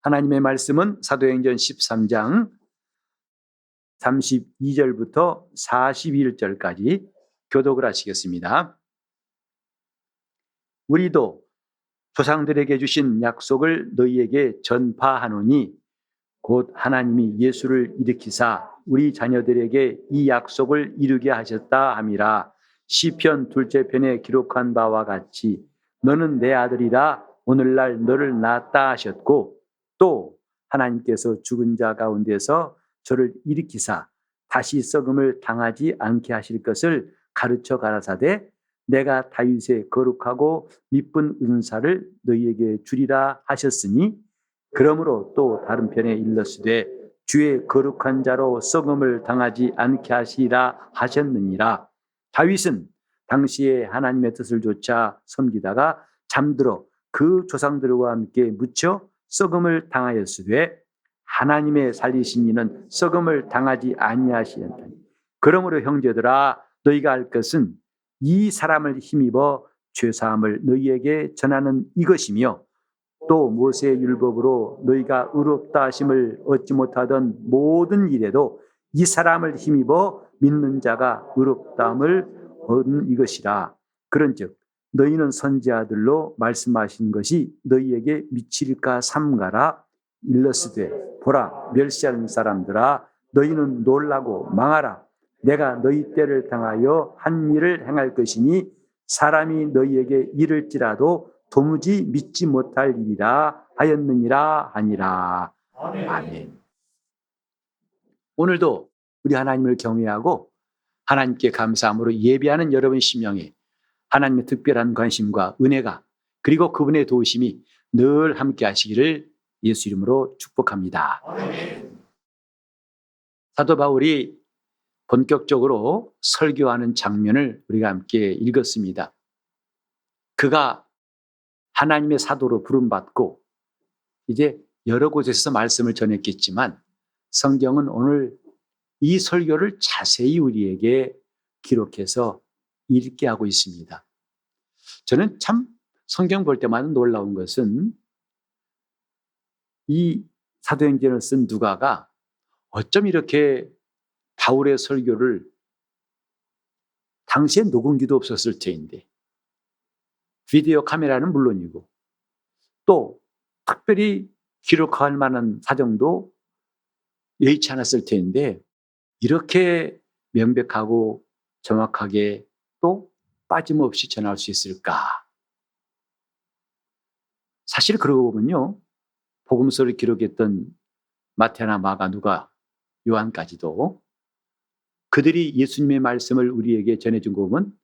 하나님의 말씀은 사도행전 13장 32절부터 41절까지 교독을 하시겠습니다. 우리도 조상들에게 주신 약속을 너희에게 전파하노니 곧 하나님이 예수를 일으키사 우리 자녀들에게 이 약속을 이루게 하셨다 함이라. 시편 2째 편에 기록한 바와 같이 너는 내 아들이라 오늘날 너를 낳았다 하셨고, 또 하나님께서 죽은 자 가운데서 저를 일으키사 다시 썩음을 당하지 않게 하실 것을 가르쳐 가라사대 내가 다윗의 거룩하고 미쁜 은사를 너희에게 주리라 하셨으니, 그러므로 또 다른 편에 일렀으되 주의 거룩한 자로 썩음을 당하지 않게 하시리라 하셨느니라. 다윗은 당시에 하나님의 뜻을 조차 섬기다가 잠들어 그 조상들과 함께 묻혀 썩음을 당하였으되 하나님의 살리신 이는 썩음을 당하지 아니하시었다니. 그러므로 형제들아, 너희가 알 것은 이 사람을 힘입어 죄사함을 너희에게 전하는 이것이며, 또 모세의 율법으로 너희가 의롭다 하심을 얻지 못하던 모든 일에도 이 사람을 힘입어 믿는 자가 의롭다함을 얻는 이것이라. 그런즉 너희는 선지자들로 말씀하신 것이 너희에게 미칠까 삼가라. 일러스되 보라, 멸시하는 사람들아, 너희는 놀라고 망하라. 내가 너희 때를 당하여 한 일을 행할 것이니 사람이 너희에게 이를지라도 도무지 믿지 못할 일이라 하였느니라 하니라. 아멘. 오늘도 우리 하나님을 경외하고 하나님께 감사함으로 예배하는 여러분 심령에 하나님의 특별한 관심과 은혜가, 그리고 그분의 도우심이 늘 함께 하시기를 예수 이름으로 축복합니다. 아멘. 사도 바울이 본격적으로 설교하는 장면을 우리가 함께 읽었습니다. 그가 하나님의 사도로 부름받고 이제 여러 곳에서 말씀을 전했겠지만, 성경은 오늘 이 설교를 자세히 우리에게 기록해서 읽게 하고 있습니다. 저는 참 성경 볼 때마다 놀라운 것은 이 사도행전을 쓴 누가가 어쩜 이렇게 바울의 설교를, 당시에 녹음기도 없었을 터인데 비디오 카메라는 물론이고 또 특별히 기록할 만한 사정도 여의치 않았을 텐데 이렇게 명백하고 정확하게 또 빠짐없이 전할 수 있을까? 사실 그러고 보면요, 복음서를 기록했던 마태나 마가, 누가, 요한까지도 그들이 예수님의 말씀을 우리에게 전해준 거 보면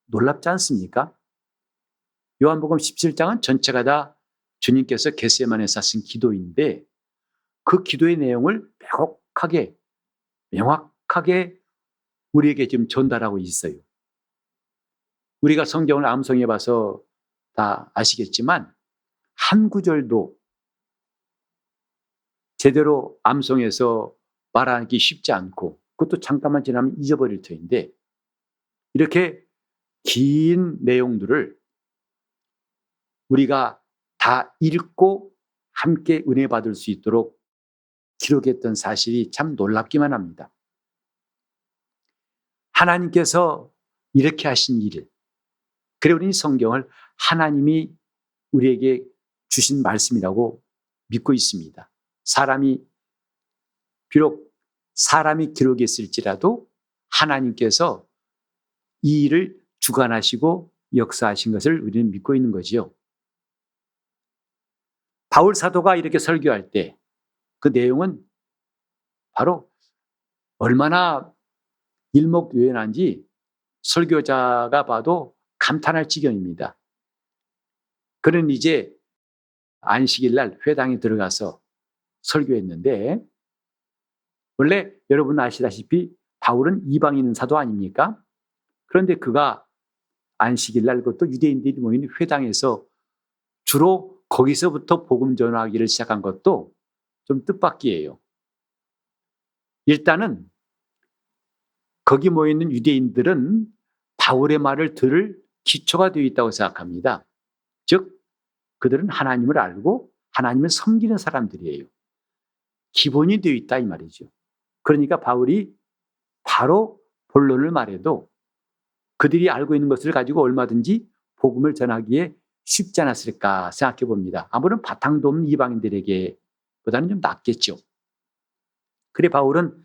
놀랍지 않습니까? 요한복음 17장은 전체가 다 주님께서 겟세마네에서 하신 기도인데 그 기도의 내용을 명확하게 우리에게 지금 전달하고 있어요. 우리가 성경을 암송해 봐서 다 아시겠지만 한 구절도 제대로 암송해서 말하기 쉽지 않고, 그것도 잠깐만 지나면 잊어버릴 터인데 이렇게 긴 내용들을 우리가 다 읽고 함께 은혜 받을 수 있도록 기록했던 사실이 참 놀랍기만 합니다. 하나님께서 이렇게 하신 일을, 그래 우리는 성경을 하나님이 우리에게 주신 말씀이라고 믿고 있습니다. 비록 사람이 기록했을지라도 하나님께서 이 일을 주관하시고 역사하신 것을 우리는 믿고 있는 거지요. 바울 사도가 이렇게 설교할 때 그 내용은 바로 얼마나 일목요연한지 설교자가 봐도 감탄할 지경입니다. 그는 이제 안식일 날 회당에 들어가서 설교했는데, 원래 여러분 아시다시피 바울은 이방인 사도 아닙니까? 그런데 그가 안식일 날, 그것도 유대인들이 모이는 회당에서 주로 거기서부터 복음 전하기를 시작한 것도 좀 뜻밖이에요. 일단은 거기 모여있는 유대인들은 바울의 말을 들을 기초가 되어 있다고 생각합니다. 즉 그들은 하나님을 알고 하나님을 섬기는 사람들이에요. 기본이 되어 있다 이 말이죠. 그러니까 바울이 바로 본론을 말해도 그들이 알고 있는 것을 가지고 얼마든지 복음을 전하기에 쉽지 않았을까 생각해 봅니다. 아무런 바탕도 없는 이방인들에게 보다는 좀 낫겠죠. 그래 바울은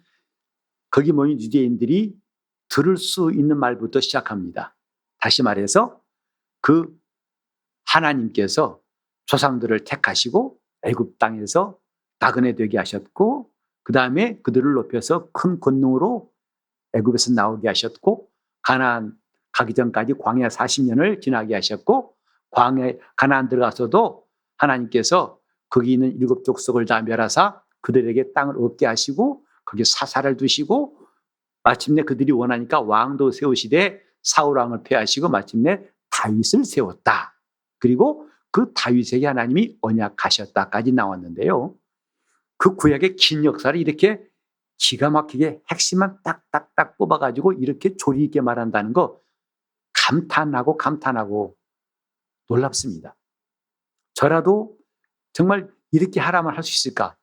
거기 모인 유대인들이 들을 수 있는 말부터 시작합니다. 다시 말해서 그 하나님께서 조상들을 택하시고 애굽 땅에서 나그네 되게 하셨고 그 다음에 그들을 높여서 큰 권능으로 애굽에서 나오게 하셨고 가나안 가기 전까지 광야 40년을 지나게 하셨고 가나안 들어가서도 하나님께서 거기 있는 일곱 족속을 다 멸하사 그들에게 땅을 얻게 하시고 거기에 사사를 두시고 마침내 그들이 원하니까 왕도 세우시되 사울 왕을 폐하시고 마침내 다윗을 세웠다. 그리고 그 다윗에게 하나님이 언약하셨다까지 나왔는데요. 그 구약의 긴 역사를 이렇게 기가 막히게 핵심만 딱딱딱 뽑아가지고 이렇게 조리 있게 말한다는 거 감탄하고 놀랍습니다. 저라도 정말 이렇게 하라면 할 수 있을까?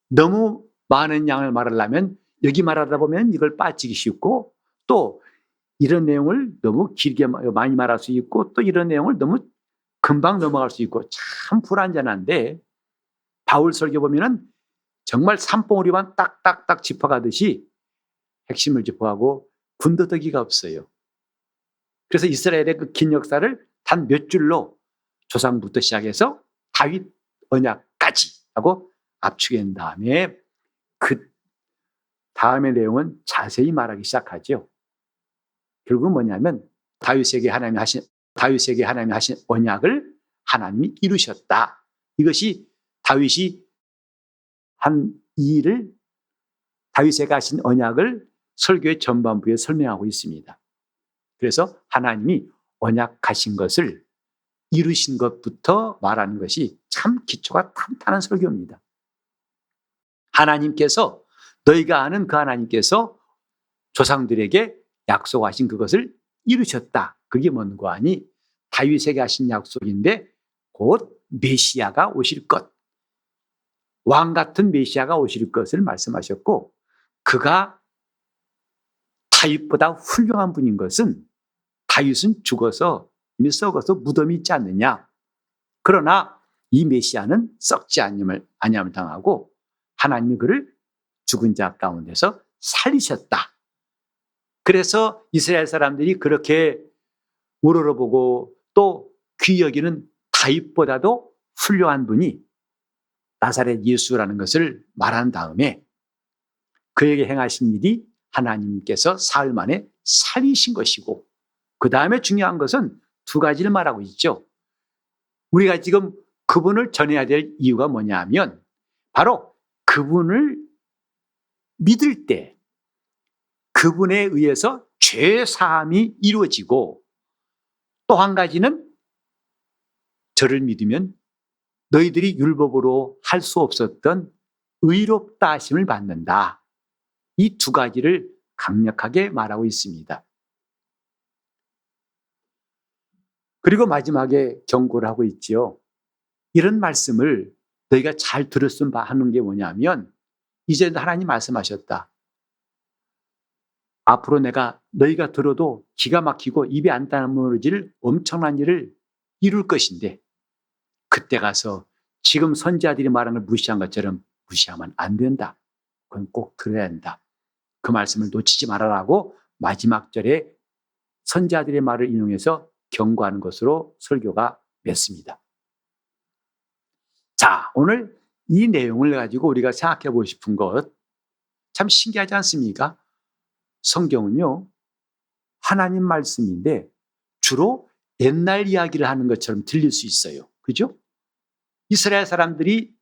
너무 많은 양을 말하려면 여기 말하다 보면 이걸 빠지기 쉽고 또 이런 내용을 너무 길게 많이 말할 수 있고 또 이런 내용을 너무 금방 넘어갈 수 있고 참 불안전한데 바울 설교 보면은 정말 산봉우리만 딱딱딱 짚어가듯이 핵심을 짚어가고 군더더기가 없어요. 그래서 이스라엘의 그 긴 역사를 단 몇 줄로 조상부터 시작해서 다윗 언약까지 하고 압축한 다음에 그 다음의 내용은 자세히 말하기 시작하죠. 결국은 뭐냐면 다윗에게 하나님이 하신 언약을 하나님이 이루셨다. 이것이 다윗이 한 일을 다윗에게 하신 언약을 설교의 전반부에 설명하고 있습니다. 그래서 하나님이 언약하신 것을 이루신 것부터 말하는 것이 참 기초가 탄탄한 설교입니다. 하나님께서 너희가 아는 그 하나님께서 조상들에게 약속하신 그것을 이루셨다. 그게 뭔고 하니 다윗에게 하신 약속인데 곧 메시아가 오실 것, 왕 같은 메시아가 오실 것을 말씀하셨고 그가 다윗보다 훌륭한 분인 것은 다윗은 죽어서 이미 썩어서 무덤이 있지 않느냐. 그러나 이 메시아는 썩지 아니함을 당하고 하나님이 그를 죽은 자 가운데서 살리셨다. 그래서 이스라엘 사람들이 그렇게 우러러보고 또 귀히 여기는 다윗보다도 훌륭한 분이 나사렛 예수라는 것을 말한 다음에 그에게 행하신 일이 하나님께서 사흘 만에 살리신 것이고 그 다음에 중요한 것은 두 가지를 말하고 있죠. 우리가 지금 그분을 전해야 될 이유가 뭐냐 하면 바로 그분을 믿을 때 그분에 의해서 죄 사함이 이루어지고 또 한 가지는 저를 믿으면 너희들이 율법으로 할 수 없었던 의롭다 하심을 받는다. 이 두 가지를 강력하게 말하고 있습니다. 그리고 마지막에 경고를 하고 있지요. 이런 말씀을 너희가 잘 들었으면 하는 게 뭐냐면 이제 하나님 말씀하셨다. 앞으로 내가 너희가 들어도 기가 막히고 입에 안 다물어질 엄청난 일을 이룰 것인데 그때 가서 지금 선지자들이 말하는 걸 무시한 것처럼 무시하면 안 된다. 그건 꼭 들어야 한다. 그 말씀을 놓치지 말아라고 마지막 절에 선지자들의 말을 인용해서 경고하는 것으로 설교가 맺습니다. 자, 오늘 이 내용을 가지고 우리가 생각해 보고 싶은 것 참 신기하지 않습니까? 성경은요, 하나님 말씀인데 주로 옛날 이야기를 하는 것처럼 들릴 수 있어요. 그죠? 이스라엘 사람들이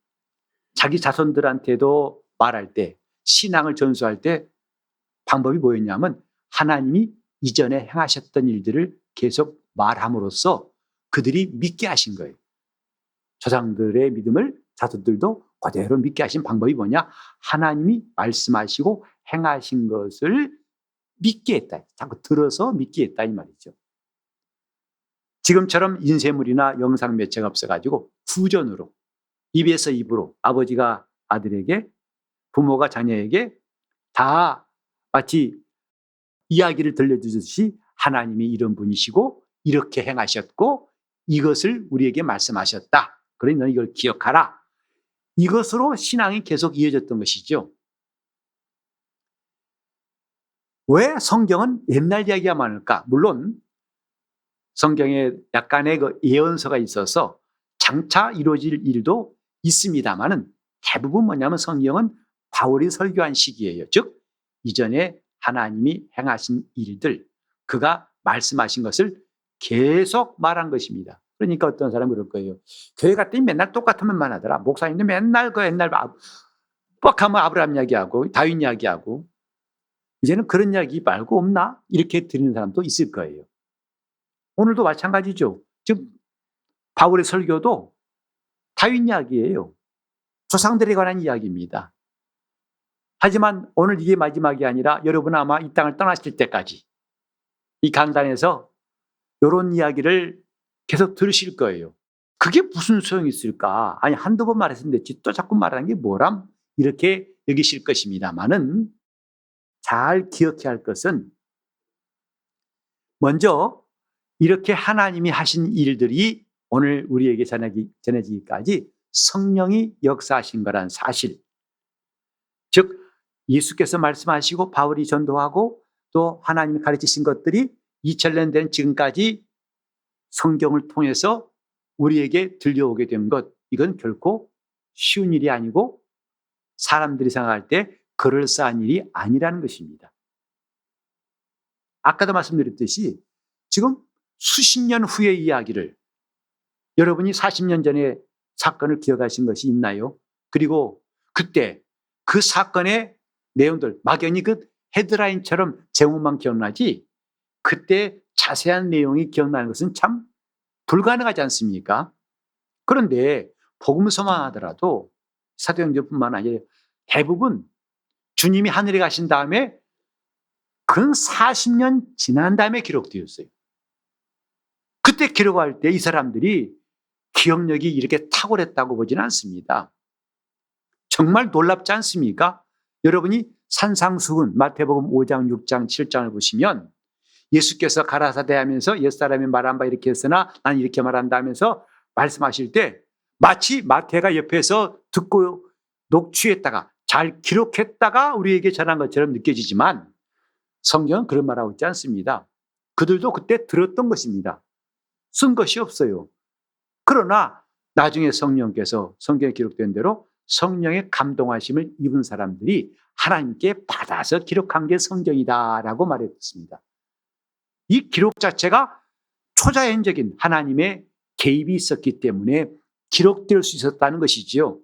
자기 자손들한테도 말할 때, 신앙을 전수할 때 방법이 뭐였냐면 하나님이 이전에 행하셨던 일들을 계속 말함으로써 그들이 믿게 하신 거예요. 조상들의 믿음을 자손들도 그대로 믿게 하신 방법이 뭐냐? 하나님이 말씀하시고 행하신 것을 믿게 했다. 자꾸 들어서 믿게 했다 이 말이죠. 지금처럼 인쇄물이나 영상 매체가 없어가지고 후전으로 입에서 입으로 아버지가 아들에게, 부모가 자녀에게 다 마치 이야기를 들려주듯이 하나님이 이런 분이시고 이렇게 행하셨고 이것을 우리에게 말씀하셨다. 그러니 너는 이걸 기억하라. 이것으로 신앙이 계속 이어졌던 것이죠. 왜 성경은 옛날 이야기가 많을까? 물론 성경에 약간의 그 예언서가 있어서 장차 이루어질 일도 있습니다만은 대부분 뭐냐면 성경은 바울이 설교한 시기예요. 즉 이전에 하나님이 행하신 일들, 그가 말씀하신 것을 계속 말한 것입니다. 그러니까 어떤 사람은 그럴 거예요. 교회 갔더니 맨날 똑같은 말만 하더라. 목사님도 맨날 그 옛날 뻑하면 아브라함 이야기하고 다윗 이야기하고 이제는 그런 이야기 말고 없나? 이렇게 드리는 사람도 있을 거예요. 오늘도 마찬가지죠. 지금 바울의 설교도 다윗 이야기예요. 조상들에 관한 이야기입니다. 하지만 오늘 이게 마지막이 아니라 여러분 아마 이 땅을 떠나실 때까지 이 강단에서 이런 이야기를 계속 들으실 거예요. 그게 무슨 소용이 있을까? 아니 한두 번 말했으면 됐지 또 자꾸 말하는 게 뭐람? 이렇게 여기실 것입니다만은 잘 기억해야 할 것은 먼저 이렇게 하나님이 하신 일들이 오늘 우리에게 전해지기까지 성령이 역사하신 거란 사실, 즉 예수께서 말씀하시고 바울이 전도하고 또 하나님이 가르치신 것들이 2000년 된 지금까지 성경을 통해서 우리에게 들려오게 된 것, 이건 결코 쉬운 일이 아니고 사람들이 생각할 때 그럴싸한 일이 아니라는 것입니다. 아까도 말씀드렸듯이 지금 수십 년 후의 이야기를 여러분이 40년 전의 사건을 기억하신 것이 있나요? 그리고 그때 그 사건의 내용들 막연히 그 헤드라인처럼 제목만 기억나지 그때 자세한 내용이 기억나는 것은 참 불가능하지 않습니까? 그런데 복음서만 하더라도 사도행전뿐만 아니라 대부분 주님이 하늘에 가신 다음에 근 40년 지난 다음에 기록되었어요. 그때 기록할 때 이 사람들이 기억력이 이렇게 탁월했다고 보지는 않습니다. 정말 놀랍지 않습니까? 여러분이 산상수훈 마태복음 5장, 6장, 7장을 보시면 예수께서 가라사대 하면서 옛사람이 말한 바 이렇게 했으나 난 이렇게 말한다 하면서 말씀하실 때 마치 마태가 옆에서 듣고 녹취했다가 잘 기록했다가 우리에게 전한 것처럼 느껴지지만 성경은 그런 말하고 있지 않습니다. 그들도 그때 들었던 것입니다. 쓴 것이 없어요. 그러나 나중에 성령께서 성경에 기록된 대로 성령의 감동하심을 입은 사람들이 하나님께 받아서 기록한 게 성경이다라고 말했습니다. 이 기록 자체가 초자연적인 하나님의 개입이 있었기 때문에 기록될 수 있었다는 것이지요.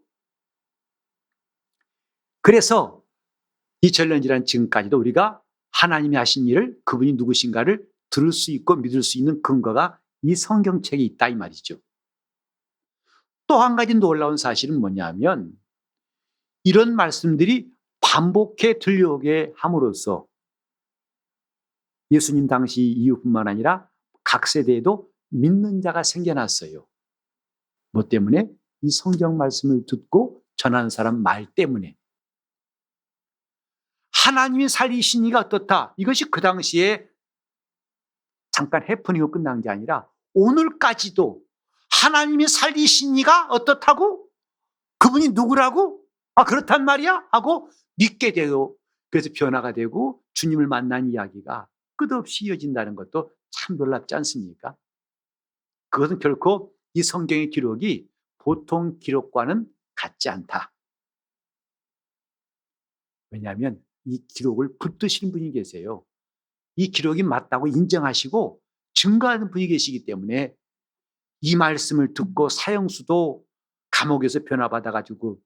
그래서 2000년 지난 지금까지도 우리가 하나님이 하신 일을 그분이 누구신가를 들을 수 있고 믿을 수 있는 근거가 이 성경책에 있다 이 말이죠. 또 한 가지 놀라운 사실은 뭐냐면 이런 말씀들이 반복해 들려오게 함으로써 예수님 당시 이후뿐만 아니라 각 세대에도 믿는 자가 생겨났어요. 뭐 때문에? 이 성경 말씀을 듣고 전하는 사람 말 때문에. 하나님이 살리신 이가 어떻다? 이것이 그 당시에 잠깐 해프닝으로 끝난 게 아니라 오늘까지도 하나님이 살리신 이가 어떻다고? 그분이 누구라고? 아 그렇단 말이야? 하고 믿게 되고 그래서 변화가 되고 주님을 만난 이야기가 끝없이 이어진다는 것도 참 놀랍지 않습니까? 그것은 결코 이 성경의 기록이 보통 기록과는 같지 않다. 왜냐하면 이 기록을 붙드시는 분이 계세요. 이 기록이 맞다고 인정하시고 증거하는 분이 계시기 때문에 이 말씀을 듣고 사형수도 감옥에서 변화받아가지고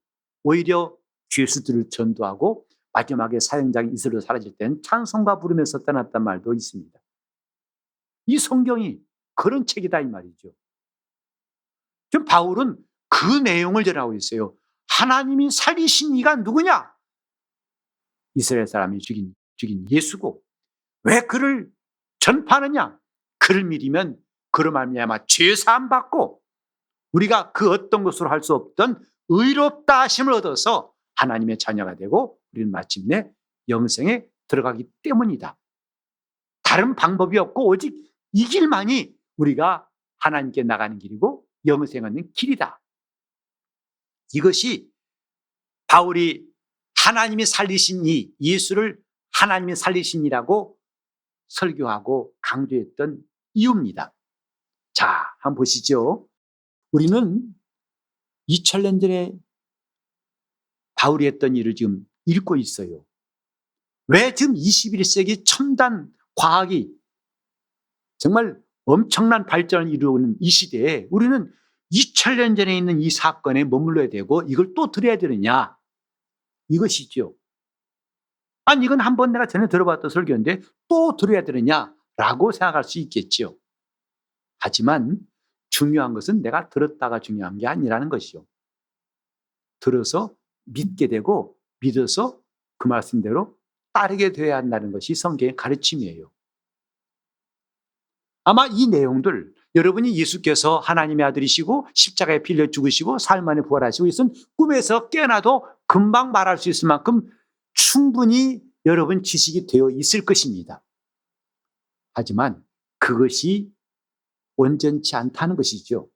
오히려 죄수들을 전도하고 마지막에 사형장이 이슬로 사라질 때는 찬송가 부르면서 떠났단 말도 있습니다. 이 성경이 그런 책이다 이 말이죠. 지금 바울은 그 내용을 전하고 있어요. 하나님이 살리신 이가 누구냐? 이스라엘 사람이 죽인 예수고 왜 그를 전파하느냐? 그를 믿으면 그로 말미암아 죄 사함 받고 우리가 그 어떤 것으로 할 수 없던 의롭다 하심을 얻어서 하나님의 자녀가 되고 우리는 마침내 영생에 들어가기 때문이다. 다른 방법이 없고 오직 이 길만이 우리가 하나님께 나가는 길이고 영생을 얻는 길이다. 이것이 바울이 하나님이 살리신 이 예수를 하나님이 살리신 이라고 설교하고 강조했던 이유입니다. 자, 한번 보시죠. 우리는 2000년 전에 바울이 했던 일을 지금 읽고 있어요. 왜 지금 21세기 첨단 과학이 정말 엄청난 발전을 이루는 이 시대에 우리는 2000년 전에 있는 이 사건에 머물러야 되고 이걸 또 들어야 되느냐? 이것이죠. 아니, 이건 한번 내가 전에 들어봤던 설교인데 또 들어야 되느냐라고 생각할 수 있겠죠. 하지만 중요한 것은 내가 들었다가 중요한 게 아니라는 것이요. 들어서 믿게 되고 믿어서 그 말씀대로 따르게 되어야 한다는 것이 성경의 가르침이에요. 아마 이 내용들, 여러분이 예수께서 하나님의 아들이시고 십자가에 빌려 죽으시고 사흘 만에 부활하시고 이것은 꿈에서 깨어나도 금방 말할 수 있을 만큼 충분히 여러분 지식이 되어 있을 것입니다. 하지만 그것이 온전치 않다는 것이죠.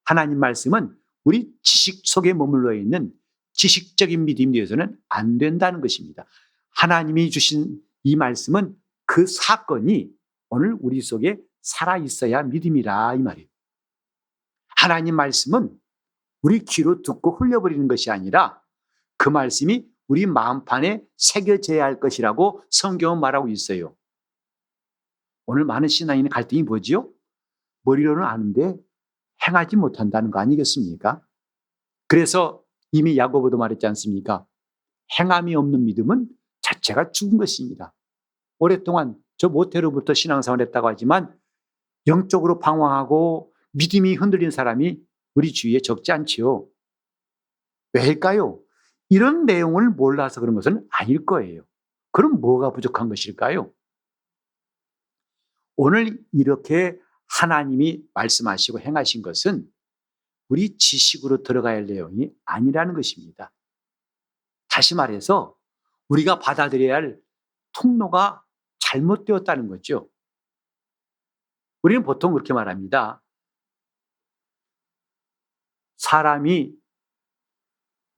하나님 말씀은 우리 지식 속에 머물러 있는 지식적인 믿음이 되어서는 안 된다는 것입니다. 하나님이 주신 이 말씀은 그 사건이 오늘 우리 속에 살아 있어야 믿음이라 이 말이에요. 하나님 말씀은 우리 귀로 듣고 흘려버리는 것이 아니라 그 말씀이 우리 마음판에 새겨져야 할 것이라고 성경은 말하고 있어요. 오늘 많은 신앙인의 갈등이 뭐지요? 머리로는 아는데 행하지 못한다는 거 아니겠습니까? 그래서 이미 야고보도 말했지 않습니까? 행함이 없는 믿음은 자체가 죽은 것입니다. 오랫동안 저 모태로부터 신앙생활을 했다고 하지만 영적으로 방황하고 믿음이 흔들린 사람이 우리 주위에 적지 않지요. 왜일까요? 이런 내용을 몰라서 그런 것은 아닐 거예요. 그럼 뭐가 부족한 것일까요? 오늘 이렇게 하나님이 말씀하시고 행하신 것은 우리 지식으로 들어가야 할 내용이 아니라는 것입니다. 다시 말해서 우리가 받아들여야 할 통로가 잘못되었다는 거죠. 우리는 보통 그렇게 말합니다. 사람이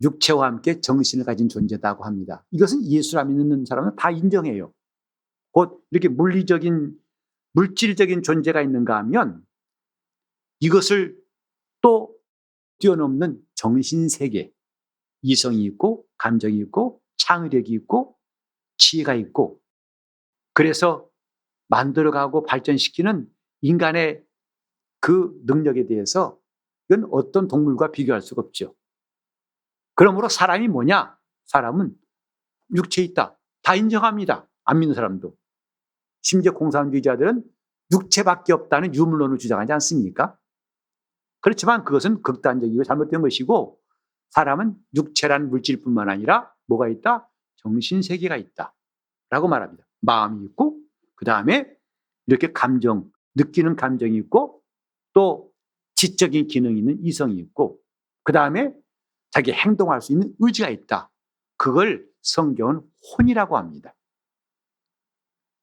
육체와 함께 정신을 가진 존재다고 합니다. 이것은 예수를 믿는 사람은 다 인정해요. 곧 이렇게 물질적인 존재가 있는가 하면 이것을 또 뛰어넘는 정신세계, 이성이 있고 감정이 있고 창의력이 있고 지혜가 있고 그래서 만들어가고 발전시키는 인간의 그 능력에 대해서 이건 어떤 동물과 비교할 수가 없죠. 그러므로 사람이 뭐냐? 사람은 육체에 있다. 다 인정합니다. 안 믿는 사람도. 심지어 공산주의자들은 육체밖에 없다는 유물론을 주장하지 않습니까? 그렇지만 그것은 극단적이고 잘못된 것이고 사람은 육체란 물질뿐만 아니라 뭐가 있다? 정신세계가 있다 라고 말합니다. 마음이 있고 그 다음에 이렇게 감정, 느끼는 감정이 있고 또 지적인 기능이 있는 이성이 있고 그 다음에 자기 행동할 수 있는 의지가 있다. 그걸 성경은 혼이라고 합니다.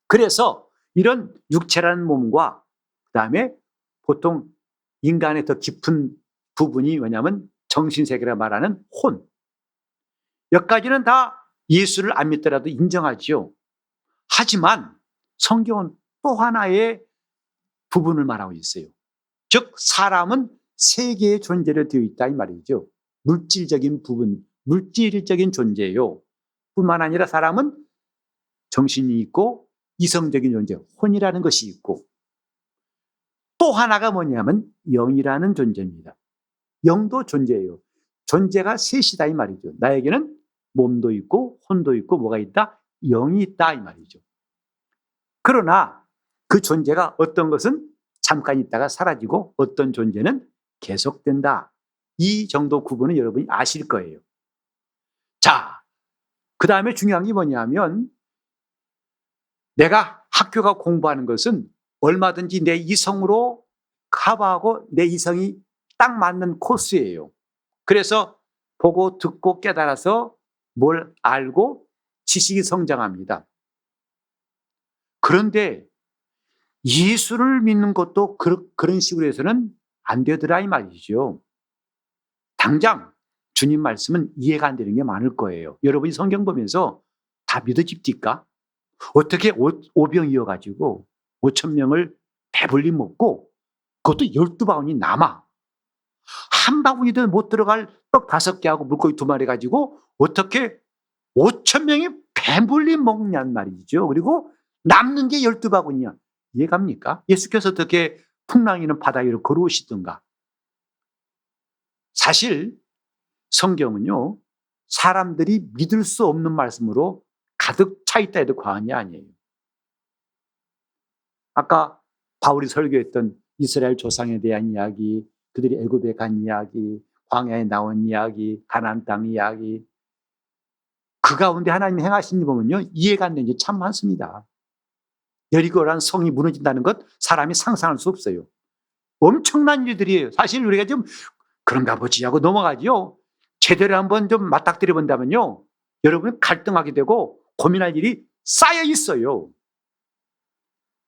그래서 이런 육체라는 몸과 그 다음에 보통 인간의 더 깊은 부분이 뭐냐면 정신세계라 말하는 혼. 여기까지는 다 예수를 안 믿더라도 인정하죠. 하지만 성경은 또 하나의 부분을 말하고 있어요. 즉 사람은 세 개의 존재로 되어 있다 이 말이죠. 물질적인 부분, 물질적인 존재예요. 뿐만 아니라 사람은 정신이 있고 이성적인 존재, 혼이라는 것이 있고 또 하나가 뭐냐면 영이라는 존재입니다. 영도 존재예요. 존재가 셋이다 이 말이죠. 나에게는 몸도 있고 혼도 있고 뭐가 있다? 영이 있다 이 말이죠. 그러나 그 존재가 어떤 것은 잠깐 있다가 사라지고 어떤 존재는 계속된다. 이 정도 구분은 여러분이 아실 거예요. 자, 그 다음에 중요한 게 뭐냐면 내가 학교가 공부하는 것은 얼마든지 내 이성으로 커버하고 내 이성이 딱 맞는 코스예요. 그래서 보고 듣고 깨달아서 뭘 알고 지식이 성장합니다. 그런데 예수를 믿는 것도 그런 식으로 해서는 안 되더라 이 말이죠. 당장 주님 말씀은 이해가 안 되는 게 많을 거예요. 여러분이 성경 보면서 다 믿어집니까? 어떻게 오병 이어가지고 5천 명을 배불리 먹고 그것도 12바구니 남아. 한 바구니도 못 들어갈 떡 5개하고 물고기 2마리 가지고 어떻게 5천 명이 배불리 먹냔 말이죠. 그리고 남는 게 12바구니야. 이해갑니까? 예수께서 어떻게 풍랑이는 바다 위로 걸어오시던가. 사실 성경은요, 사람들이 믿을 수 없는 말씀으로 가득 차 있다 해도 과언이 아니에요. 아까 바울이 설교했던 이스라엘 조상에 대한 이야기, 그들이 애굽에 간 이야기, 광야에 나온 이야기, 가나안 땅 이야기, 그 가운데 하나님이 행하신 일 보면요, 이해가 안 되는 게 참 많습니다. 여리고라는 성이 무너진다는 것 사람이 상상할 수 없어요. 엄청난 일들이에요. 사실 우리가 좀 그런가 보지 하고 넘어가죠. 제대로 한번 좀 맞닥뜨려 본다면요, 여러분은 갈등하게 되고 고민할 일이 쌓여 있어요.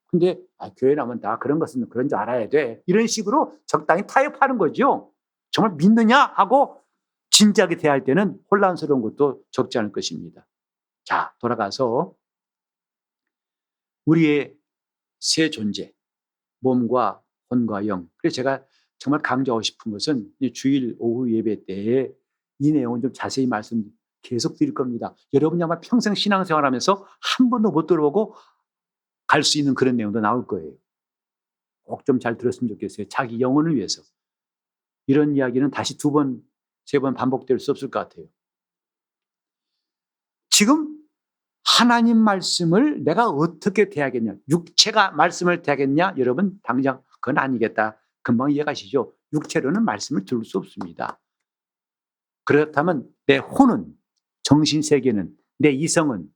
근데 교회 나면 다 그런 것은 그런 줄 알아야 돼. 이런 식으로 적당히 타협하는 거죠. 정말 믿느냐 하고 진지하게 대할 때는 혼란스러운 것도 적지 않을 것입니다. 자, 돌아가서 우리의 새 존재, 몸과魂과 영. 그래서 제가 정말 강조하고 싶은 것은 주일 오후 예배 때에 이 내용은 좀 자세히 말씀 계속 드릴 겁니다. 여러분이 아마 평생 신앙생활하면서 한 번도 못 들어보고 갈 수 있는 그런 내용도 나올 거예요. 꼭 좀 잘 들었으면 좋겠어요. 자기 영혼을 위해서. 이런 이야기는 다시 2번, 3번 반복될 수 없을 것 같아요. 지금 하나님 말씀을 내가 어떻게 대하겠냐? 육체가 말씀을 대하겠냐? 여러분 당장 그건 아니겠다. 금방 이해가시죠? 육체로는 말씀을 들을 수 없습니다. 그렇다면 내 혼은, 정신세계는, 내 이성은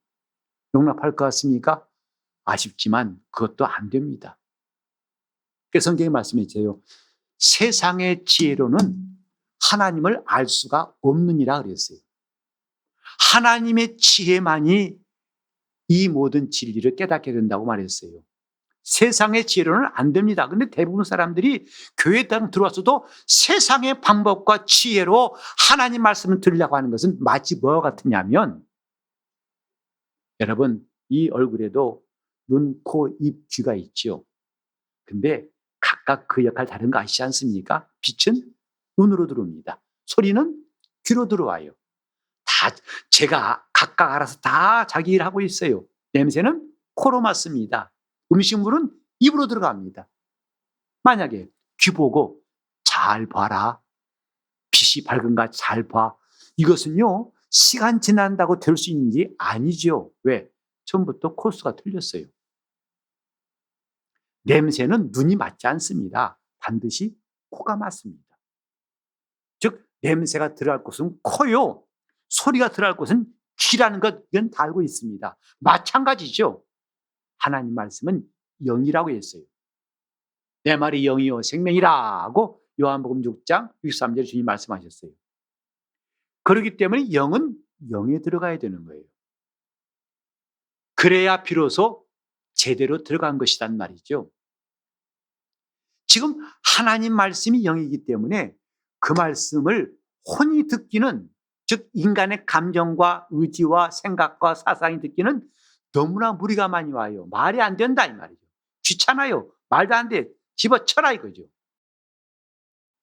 용납할 것 같습니까? 아쉽지만 그것도 안 됩니다. 그래서 성경의 말씀이 있어요. 세상의 지혜로는 하나님을 알 수가 없느니라 그랬어요. 하나님의 지혜만이 이 모든 진리를 깨닫게 된다고 말했어요. 세상의 지혜로는 안 됩니다. 근데 대부분 사람들이 교회에 들어왔어도 세상의 방법과 지혜로 하나님 말씀을 들으려고 하는 것은 마치 뭐와 같으냐면, 여러분 이 얼굴에도 눈, 코, 입, 귀가 있죠. 근데 각각 그 역할 다른 거 아시지 않습니까? 빛은 눈으로 들어옵니다. 소리는 귀로 들어와요. 다 제가 각각 알아서 다 자기 일 하고 있어요. 냄새는 코로 맡습니다. 음식물은 입으로 들어갑니다. 만약에 귀 보고 잘 봐라, 빛이 밝은가 잘 봐, 이것은요 시간 지난다고 될 수 있는지 아니죠. 왜? 처음부터 코스가 틀렸어요. 냄새는 눈이 맡지 않습니다. 반드시 코가 맡습니다. 즉 냄새가 들어갈 곳은 코요, 소리가 들어갈 곳은 귀라는 것, 이건 다 알고 있습니다. 마찬가지죠. 하나님 말씀은 영이라고 했어요. 내 말이 영이요 생명이라고 요한복음 6장 63절에 주님 말씀하셨어요. 그렇기 때문에 영은 영에 들어가야 되는 거예요. 그래야 비로소 제대로 들어간 것이란 말이죠. 지금 하나님 말씀이 영이기 때문에 그 말씀을 혼이 듣기는, 즉 인간의 감정과 의지와 생각과 사상이 듣기는 너무나 무리가 많이 와요. 말이 안 된다 이 말이죠. 귀찮아요. 말도 안 돼. 집어쳐라 이거죠.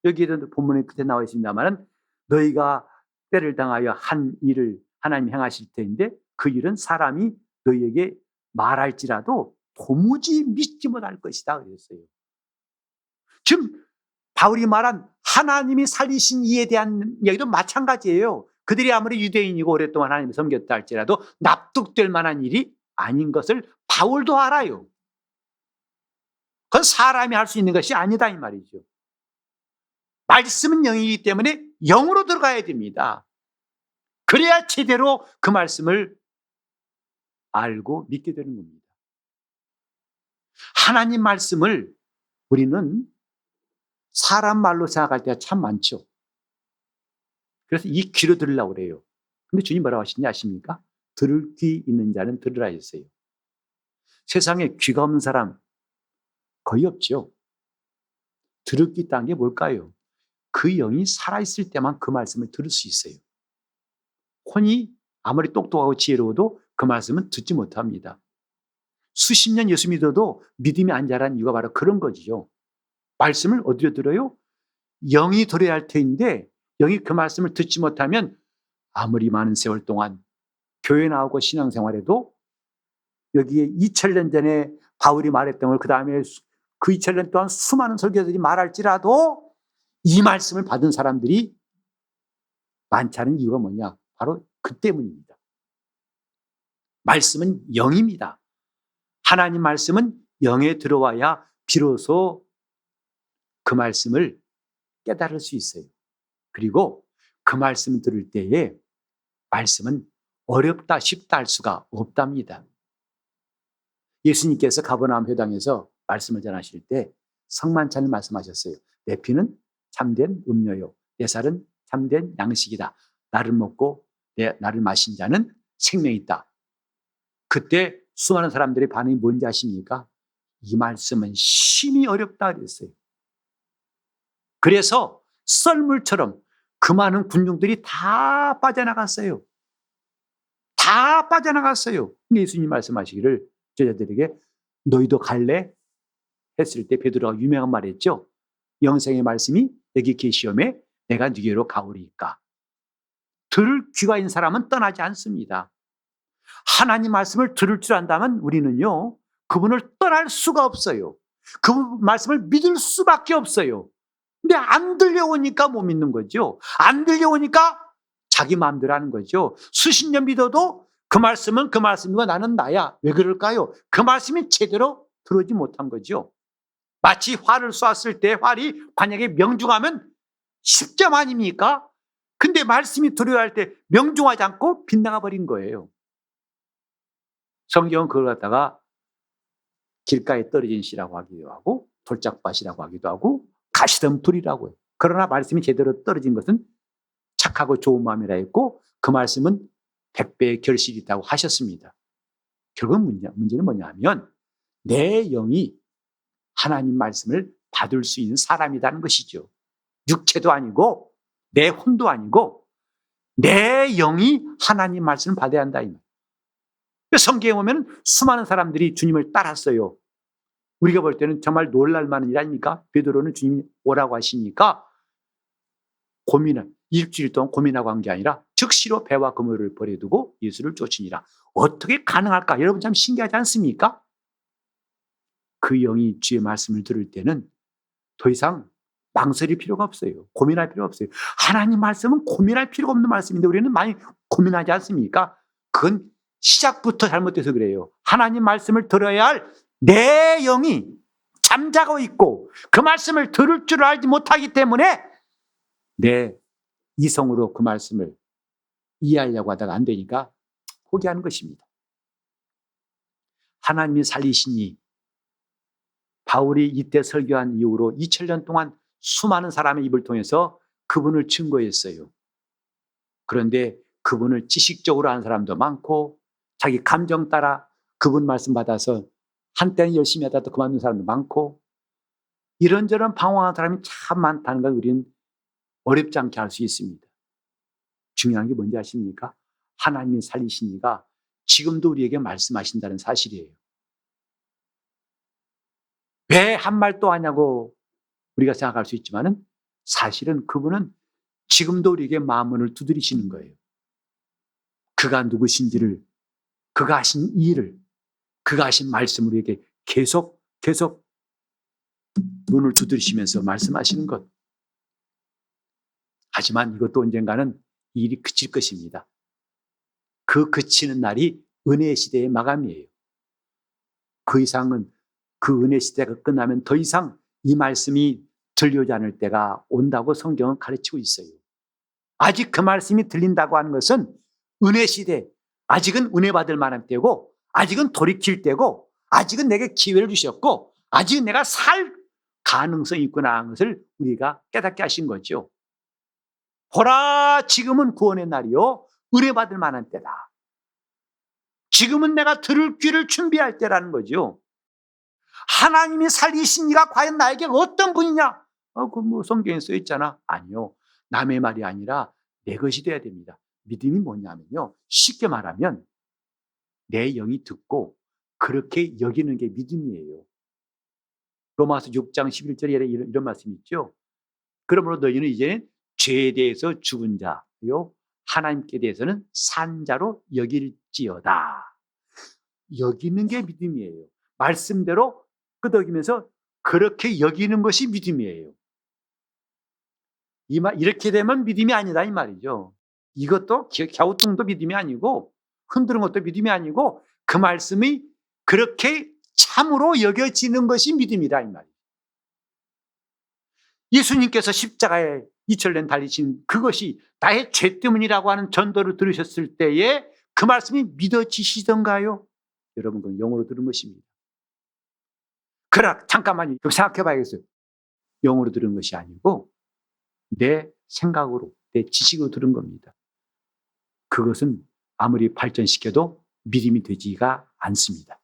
여기에도 본문에 그때 나와 있습니다만, 너희가 때를 당하여 한 일을 하나님 행하실 때인데 그 일은 사람이 너희에게 말할지라도 도무지 믿지 못할 것이다 그랬어요. 지금 바울이 말한 하나님이 살리신 이에 대한 이야기도 마찬가지예요. 그들이 아무리 유대인이고 오랫동안 하나님을 섬겼다 할지라도 납득될 만한 일이 아닌 것을 바울도 알아요. 그건 사람이 할 수 있는 것이 아니다 이 말이죠. 말씀은 영이기 때문에 영으로 들어가야 됩니다. 그래야 제대로 그 말씀을 알고 믿게 되는 겁니다. 하나님 말씀을 우리는 사람 말로 생각할 때가 참 많죠. 그래서 이 귀로 들으려고 그래요. 근데 주님 뭐라고 하시는지 아십니까? 들을 귀 있는 자는 들으라 했어요. 세상에 귀가 없는 사람 거의 없죠. 들을 귀 있다는 게 뭘까요? 그 영이 살아있을 때만 그 말씀을 들을 수 있어요. 혼이 아무리 똑똑하고 지혜로워도 그 말씀은 듣지 못합니다. 수십 년 예수 믿어도 믿음이 안 자란 이유가 바로 그런 거지요. 말씀을 어디로 들어요? 영이 들어야 할 터인데 영이 그 말씀을 듣지 못하면 아무리 많은 세월 동안 교회 나오고 신앙생활해도 여기에 2000년 전에 바울이 말했던 걸 그 다음에 그 2000년 동안 수많은 설교들이 말할지라도 이 말씀을 받은 사람들이 많지 않은 이유가 뭐냐? 바로 그 때문입니다. 말씀은 영입니다. 하나님 말씀은 영에 들어와야 비로소 그 말씀을 깨달을 수 있어요. 그리고 그 말씀 들을 때에 말씀은 어렵다 쉽다 할 수가 없답니다. 예수님께서 가버나움 회당에서 말씀을 전하실 때 성만찬을 말씀하셨어요. 내 피는 참된 음료요, 내 살은 참된 양식이다. 나를 먹고 나를 마신 자는 생명이 있다. 그때 수많은 사람들의 반응이 뭔지 아십니까? 이 말씀은 심히 어렵다 그랬어요. 그래서 썰물처럼 그 많은 군중들이 다 빠져나갔어요. 다 빠져나갔어요. 예수님 말씀하시기를 제자들에게 너희도 갈래? 했을 때 베드로가 유명한 말 했죠. 영생의 말씀이 여기 계시오매 내가 네게로 가오리이까. 들을 귀가 있는 사람은 떠나지 않습니다. 하나님 말씀을 들을 줄 안다면 우리는요, 그분을 떠날 수가 없어요. 그 말씀을 믿을 수밖에 없어요. 근데 안 들려오니까 못 믿는 거죠. 안 들려오니까 자기 마음대로 하는 거죠. 수십 년 믿어도 그 말씀은 그 말씀이고 나는 나야. 왜 그럴까요? 그 말씀이 제대로 들어오지 못한 거죠. 마치 활을 쏘았을 때 활이 만약에 명중하면 10점 아닙니까? 근데 말씀이 들어야 할 때 명중하지 않고 빗나가 버린 거예요. 성경은 그걸 갖다가 길가에 떨어진 씨라고 하기도 하고 돌짝밭이라고 하기도 하고 가시덤 불이라고 해요. 그러나 말씀이 제대로 떨어진 것은 착하고 좋은 마음이라 했고 그 말씀은 100배의 결실이 있다고 하셨습니다. 결국 문제는 뭐냐 하면 내 영이 하나님 말씀을 받을 수 있는 사람이라는 것이죠. 육체도 아니고 내 혼도 아니고 내 영이 하나님 말씀을 받아야 한다. 성경에 보면 수많은 사람들이 주님을 따랐어요. 우리가 볼 때는 정말 놀랄 만한 일 아닙니까? 베드로는 주님이 오라고 하시니까 일주일 동안 고민하고 한 게 아니라 즉시로 배와 그물을 버려두고 예수를 쫓으니라. 어떻게 가능할까? 여러분 참 신기하지 않습니까? 그 영이 주의 말씀을 들을 때는 더 이상 망설일 필요가 없어요. 고민할 필요가 없어요. 하나님 말씀은 고민할 필요가 없는 말씀인데 우리는 많이 고민하지 않습니까? 그건 시작부터 잘못돼서 그래요. 하나님 말씀을 들어야 할 내 영이 잠자고 있고 그 말씀을 들을 줄 알지 못하기 때문에 내 이성으로 그 말씀을 이해하려고 하다가 안 되니까 포기하는 것입니다. 하나님이 살리시니 바울이 이때 설교한 이후로 2000년 동안 수많은 사람의 입을 통해서 그분을 증거했어요. 그런데 그분을 지식적으로 아는 사람도 많고 자기 감정 따라 그분 말씀 받아서 한때는 열심히 하다가 그만둔 사람도 많고 이런저런 방황하는 사람이 참 많다는 걸 우리는 어렵지 않게 알 수 있습니다. 중요한 게 뭔지 아십니까? 하나님이 살리시니가 지금도 우리에게 말씀하신다는 사실이에요. 왜 한 말도 하냐고 우리가 생각할 수 있지만은 사실은 그분은 지금도 우리에게 마음문을 두드리시는 거예요. 그가 누구신지를, 그가 하신 일을, 그가 하신 말씀을 우리에게 계속 눈을 두드리시면서 말씀하시는 것. 하지만 이것도 언젠가는 일이 그칠 것입니다. 그 그치는 날이 은혜의 시대의 마감이에요. 그 이상은 그 은혜 시대가 끝나면 더 이상 이 말씀이 들려오지 않을 때가 온다고 성경은 가르치고 있어요. 아직 그 말씀이 들린다고 하는 것은 은혜 시대, 아직은 은혜 받을 만한 때고 아직은 돌이킬 때고 아직은 내게 기회를 주셨고 아직은 내가 살 가능성이 있구나 하는 것을 우리가 깨닫게 하신 거죠. 보라, 지금은 구원의 날이요 의뢰받을 만한 때다. 지금은 내가 들을 귀를 준비할 때라는 거죠. 하나님이 살리신 이가 과연 나에게 어떤 분이냐? 그 성경에 써 있잖아. 아니요. 남의 말이 아니라 내 것이 돼야 됩니다. 믿음이 뭐냐면요. 쉽게 말하면 내 영이 듣고 그렇게 여기는 게 믿음이에요. 로마서 6장 11절에 이런 말씀이 있죠. 그러므로 너희는 이제는 죄에 대해서 죽은 자요 하나님께 대해서는 산 자로 여길지어다. 여기는 게 믿음이에요. 말씀대로 끄덕이면서 그렇게 여기는 것이 믿음이에요. 이렇게 되면 믿음이 아니다 이 말이죠. 이것도 갸우뚱도 믿음이 아니고 흔드는 것도 믿음이 아니고 그 말씀이 그렇게 참으로 여겨지는 것이 믿음이다 이 말이에요. 예수님께서 십자가에 이철낸 달리신 그것이 나의 죄 때문이라고 하는 전도를 들으셨을 때에 그 말씀이 믿어지시던가요? 여러분 그건 영어로 들은 것입니다. 그러나 잠깐만요. 생각해 봐야겠어요. 영어로 들은 것이 아니고 내 생각으로 내 지식으로 들은 겁니다. 그것은 아무리 발전시켜도 믿음이 되지가 않습니다.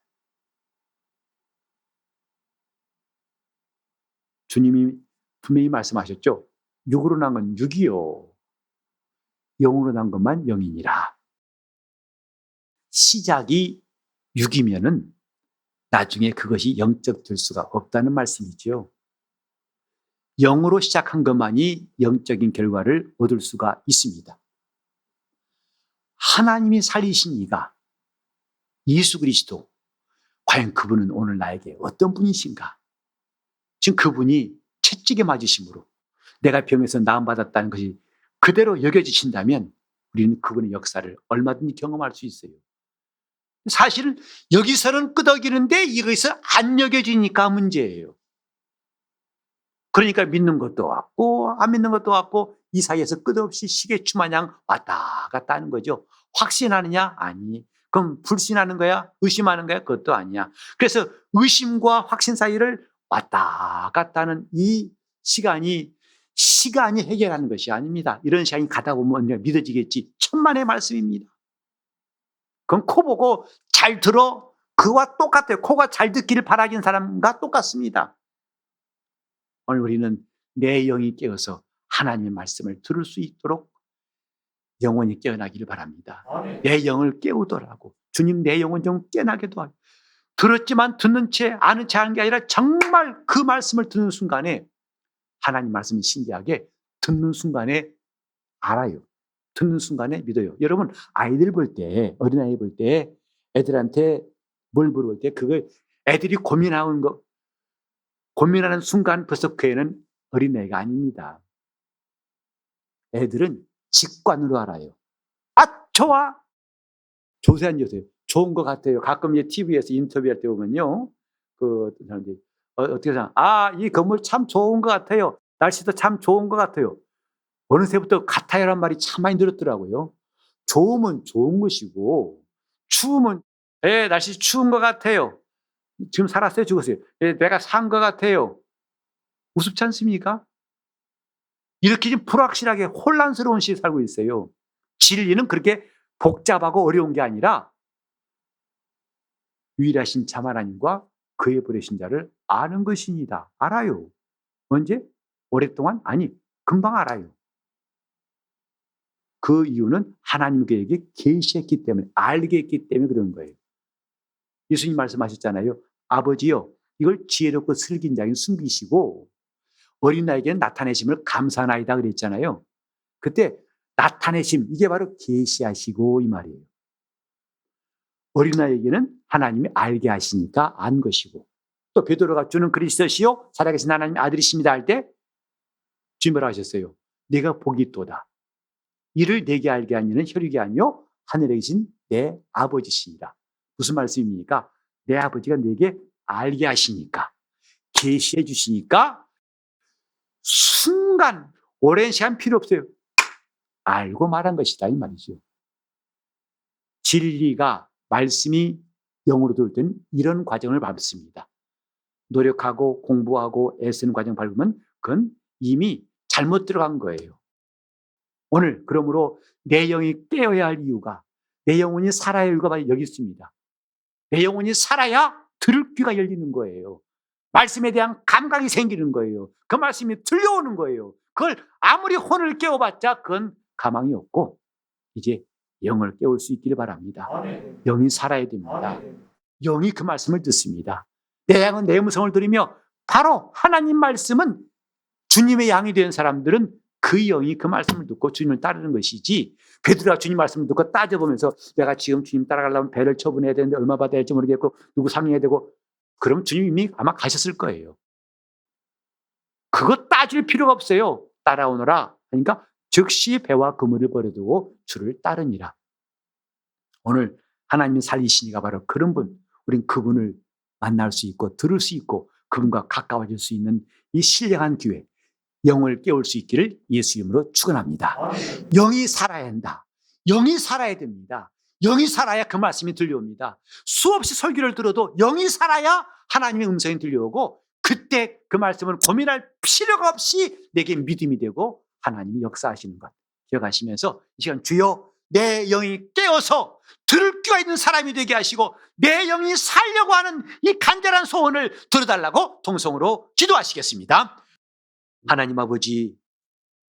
주님이 분명히 말씀하셨죠. 육으로 난 건 육이요 영으로 난 것만 영이니라. 시작이 육이면은 나중에 그것이 영적 될 수가 없다는 말씀이죠. 영으로 시작한 것만이 영적인 결과를 얻을 수가 있습니다. 하나님이 살리신 이가 예수 그리스도, 과연 그분은 오늘 나에게 어떤 분이신가? 지금 그분이 채찍에 맞으심으로 내가 병에서 나음받았다는 것이 그대로 여겨지신다면 우리는 그분의 역사를 얼마든지 경험할 수 있어요. 사실은 여기서는 끄덕이는데 이것에서 안 여겨지니까 문제예요. 그러니까 믿는 것도 왔고 안 믿는 것도 왔고 이 사이에서 끝없이 시계추 마냥 왔다 갔다 하는 거죠. 확신하느냐? 아니. 그럼 불신하는 거야? 의심하는 거야? 그것도 아니야. 그래서 의심과 확신 사이를 왔다 갔다 하는 이 시간이 해결하는 것이 아닙니다. 이런 시간이 가다 보면 믿어지겠지. 천만의 말씀입니다. 그럼 코 보고 잘 들어. 그와 똑같아요. 코가 잘 듣기를 바라는 사람과 똑같습니다. 오늘 우리는 내 영이 깨어서 하나님의 말씀을 들을 수 있도록 영혼이 깨어나기를 바랍니다. 내 영을 깨우더라고. 주님 내 영혼 좀 깨나게도 하고. 들었지만 듣는 채 아는 채 하는 게 아니라 정말 그 말씀을 듣는 순간에 하나님 말씀이 신기하게 듣는 순간에 알아요. 듣는 순간에 믿어요. 여러분 아이들 볼 때 어린아이 볼 때 애들한테 뭘 물어볼 때 그걸 애들이 고민하는 순간 벌써 그 애는 어린애가 아닙니다. 애들은 직관으로 알아요. 좋아. 조세한 요새 좋은 것 같아요. 가끔 이제 TV에서 인터뷰할 때 보면요. 그 사람들이 어떻게 생각? 이 건물 참 좋은 것 같아요. 날씨도 참 좋은 것 같아요. 어느새부터 같아요란 말이 참 많이 늘었더라고요. 좋으면 좋은 것이고 추우면 날씨 추운 것 같아요. 지금 살았어요? 죽었어요? 내가 산 것 같아요. 우습지 않습니까? 이렇게 좀 불확실하게 혼란스러운 시대에 살고 있어요. 진리는 그렇게 복잡하고 어려운 게 아니라 유일하신 참 하나님과 그의 보내신 자를 아는 것이니다. 알아요. 언제? 오랫동안? 아니, 금방 알아요. 그 이유는 하나님이 그에게 계시했기 때문에, 알게 했기 때문에 그런 거예요. 예수님 말씀하셨잖아요. 아버지요, 이걸 지혜롭고 슬긴 자에게 숨기시고 어린아이에게는 나타내심을 감사하나이다 그랬잖아요. 그때 나타내심, 이게 바로 계시하시고 이 말이에요. 어린아이에게는 하나님이 알게 하시니까 안 것이고, 또 베드로가 주는 그리스도시요 살아계신 하나님의 아들이십니다 할 때 주님 뭐라 하셨어요? 내가 복이 있도다. 이를 내게 알게 한 이는 혈육이 아니요 하늘에 계신 내 아버지시니라. 무슨 말씀입니까? 내 아버지가 내게 알게 하시니까, 계시해 주시니까 순간 오랜 시간 필요 없어요. 알고 말한 것이다 이 말이죠. 진리가 말씀이 영으로 들어올 때는 이런 과정을 밟습니다. 노력하고 공부하고 애쓰는 과정 밟으면 그건 이미 잘못 들어간 거예요. 오늘 그러므로 내 영이 깨어야 할 이유가, 내 영혼이 살아야 할 이유가 여기 있습니다. 내 영혼이 살아야 들을 귀가 열리는 거예요. 말씀에 대한 감각이 생기는 거예요. 그 말씀이 들려오는 거예요. 그걸 아무리 혼을 깨워봤자 그건 가망이 없고, 이제 영을 깨울 수 있기를 바랍니다. 영이 살아야 됩니다. 영이 그 말씀을 듣습니다. 내 양은 내 음성을 들으며, 바로 하나님 말씀은, 주님의 양이 된 사람들은 그 영이 그 말씀을 듣고 주님을 따르는 것이지, 베드로가 주님 말씀을 듣고 따져보면서 내가 지금 주님 따라가려면 배를 처분해야 되는데 얼마 받아야 할지 모르겠고 누구 상의해야 되고, 그럼 주님이 아마 가셨을 거예요. 그거 따질 필요가 없어요. 따라오너라 그러니까 즉시 배와 그물을 버려두고 주를 따르니라. 오늘 하나님이 살리시니가 바로 그런 분, 우린 그분을 만날 수 있고 들을 수 있고 그분과 가까워질 수 있는 이 신령한 기회, 영을 깨울 수 있기를 예수 이름으로 축원합니다. 영이 살아야 한다. 영이 살아야 됩니다. 영이 살아야 그 말씀이 들려옵니다. 수없이 설교를 들어도 영이 살아야 하나님의 음성이 들려오고, 그때 그 말씀을 고민할 필요가 없이 내게 믿음이 되고 하나님이 역사하시는 것 기억하시면서 이 시간, 주여 내 영이 깨어서 들을 귀가 있는 사람이 되게 하시고 내 영이 살려고 하는 이 간절한 소원을 들어달라고 통성으로 기도하시겠습니다. 하나님 아버지,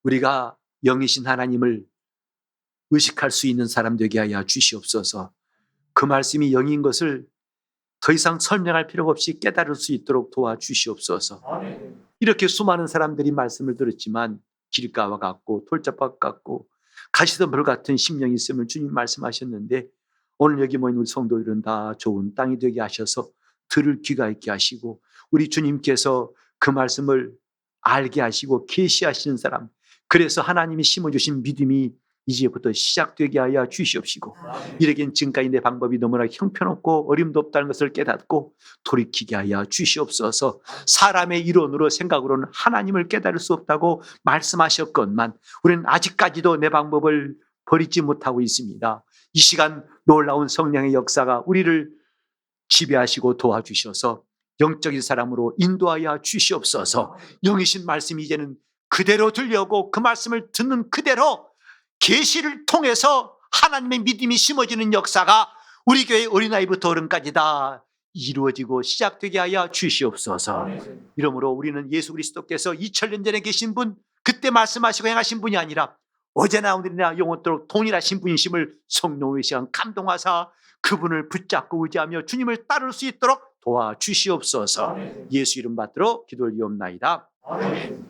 우리가 영이신 하나님을 의식할 수 있는 사람 되게 하여 주시옵소서. 그 말씀이 영인 것을 더 이상 설명할 필요가 없이 깨달을 수 있도록 도와주시옵소서. 이렇게 수많은 사람들이 말씀을 들었지만 길가와 같고 돌짝밭 같고 가시덤불 같은 심령이 있음을 주님 말씀하셨는데, 오늘 여기 모인 우리 성도들은 다 좋은 땅이 되게 하셔서 들을 귀가 있게 하시고, 우리 주님께서 그 말씀을 알게 하시고 계시하시는 사람, 그래서 하나님이 심어주신 믿음이 이제부터 시작되게 하여 주시옵시고, 이러기엔 지금까지 내 방법이 너무나 형편없고 어림도 없다는 것을 깨닫고 돌이키게 하여 주시옵소서. 사람의 이론으로 생각으로는 하나님을 깨달을 수 없다고 말씀하셨건만 우리는 아직까지도 내 방법을 버리지 못하고 있습니다. 이 시간 놀라운 성령의 역사가 우리를 지배하시고 도와주셔서 영적인 사람으로 인도하여 주시옵소서. 영이신 말씀이 이제는 그대로 들려오고 그 말씀을 듣는 그대로 계시를 통해서 하나님의 믿음이 심어지는 역사가 우리 교회 어린아이부터 어른까지 다 이루어지고 시작되게 하여 주시옵소서. 이러므로 우리는 예수 그리스도께서 2000년 전에 계신 분, 그때 말씀하시고 행하신 분이 아니라 어제나 오늘이나 영원토록 동일하신 분이심을 성령의 시간 감동하사 그분을 붙잡고 의지하며 주님을 따를 수 있도록 도와주시옵소서. 예수 이름 받들어 기도를 이옵나이다. 아멘.